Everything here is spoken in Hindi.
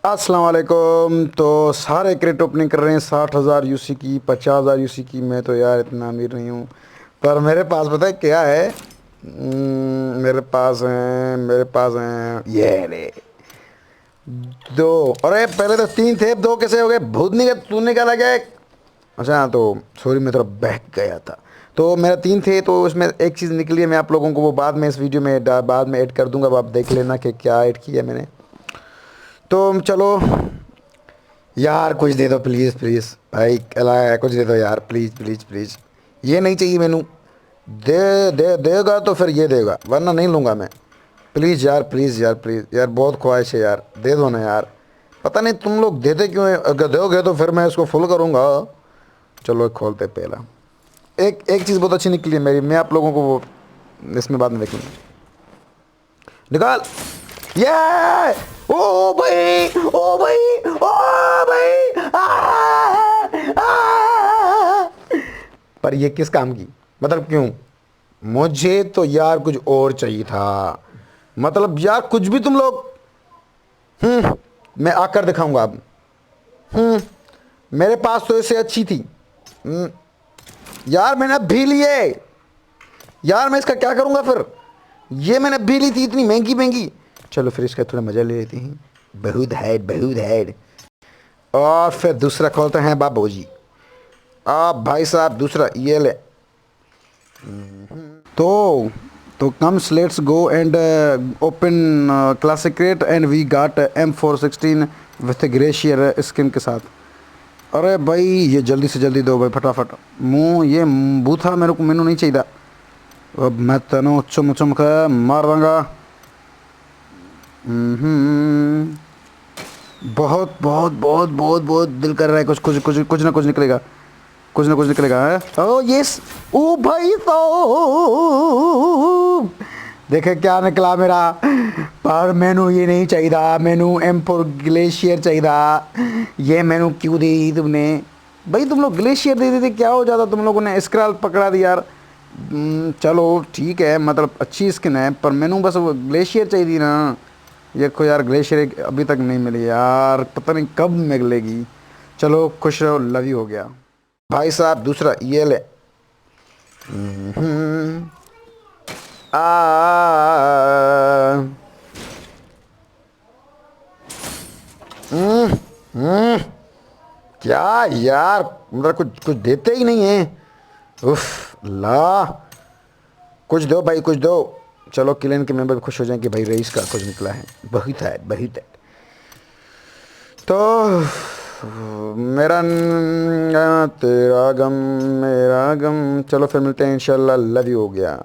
अस्सलाम वालेकुम। तो सारे क्रेट ओपनिंग कर रहे हैं 60,000 यूसी की, 50,000 यूसी की। मैं तो यार इतना अमीर नहीं हूँ, पर मेरे पास पता है क्या है। मेरे पास हैं ये ले दो। अरे पहले तो तीन थे, अब दो कैसे हो गए? भूत नहीं गए, तू निकाला क्या एक? अच्छा हाँ, तो सॉरी, मैं थोड़ा बहक गया था। तो मेरा तीन थे, तो उसमें एक चीज़ निकली है। मैं आप लोगों को वो बाद में इस वीडियो में बाद में ऐड कर दूंगा, अब आप देख लेना कि क्या ऐड किया है मैंने। तो चलो यार, कुछ दे दो प्लीज़ प्लीज़ भाई, अला कुछ दे दो यार, प्लीज़ प्लीज़ प्लीज़। ये नहीं चाहिए मैनू। दे दे देगा तो फिर ये देगा, वरना नहीं लूँगा मैं। प्लीज़ यार, प्लीज़ यार, प्लीज़ यार, बहुत ख्वाहिश है यार, दे दो ना यार। पता नहीं तुम लोग देते क्यों हैं, अगर दोगे तो फिर मैं इसको फुल करूँगा। चलो एक खोलते पहला। एक एक चीज़ बहुत अच्छी निकली है मेरी, मैं आप लोगों को वो इसमें बाद में देखेंगे। निकाल। ये ओ भाई, ओ भाई, ओ भाई, पर ये किस काम की? मतलब क्यों? मुझे तो यार कुछ और चाहिए था। मतलब यार कुछ भी तुम लोग। मैं आकर दिखाऊंगा अब। हम्म मेरे पास तो इससे अच्छी थी। हम्म, यार मैंने अब भी लिए। यार मैं इसका क्या करूंगा फिर? ये मैंने अब भी ली थी, इतनी महंगी महंगी। चलो फिर इसका थोड़ा मजा ले लेते हैं। बहुत है, बहुत है। और फिर दूसरा खोलते हैं बाबू जी। आप भाई साहब दूसरा ये ले। तो तो comes let's go and open classic crate and we got M416 with glacier skin के साथ। अरे भाई ये जल्दी से जल्दी दो भाई, फटाफट। मुँह ये बूथा मेरे को, मैनू नहीं चाहिए। अब मैं तेनों चुम चुम के मार दूंगा। बहुत बहुत बहुत बहुत बहुत दिल कर रहा है, कुछ कुछ कुछ कुछ ना कुछ निकलेगा, कुछ ना कुछ निकलेगा है। ओ यस। ओ भाई तो देखे क्या निकला मेरा। पर मैनू ये नहीं चाहिए, मैनू M4 ग्लेशियर चाहिए। ये मैनू क्यों दी तुमने भाई? तुम लोग ग्लेशियर दे देते क्या हो जाता? तुम लोगों ने स्क्रैल पकड़ा दिया यार। चलो ठीक है, मतलब अच्छी स्किन है, पर मैनू बस वो ग्लेशियर चाहिए ना। ये को यार, ग्लेशियर अभी तक नहीं मिली यार, पता नहीं कब मिलेगी। चलो खुश रहो, लव यू हो गया। भाई साहब दूसरा ये ले। हम्म, आ हम्म, हम्म, क्या यार, मतलब कुछ कुछ देते ही नहीं है। उफ ला, कुछ दो भाई, कुछ दो। चलो क्लिन के मेंबर भी खुश हो जाएं कि भाई रईस का कुछ निकला है। बहुत है, बहुत है। तो तेरा गम मेरा गम। चलो फिर मिलते हैं इंशाल्लाह, लव यू हो गया।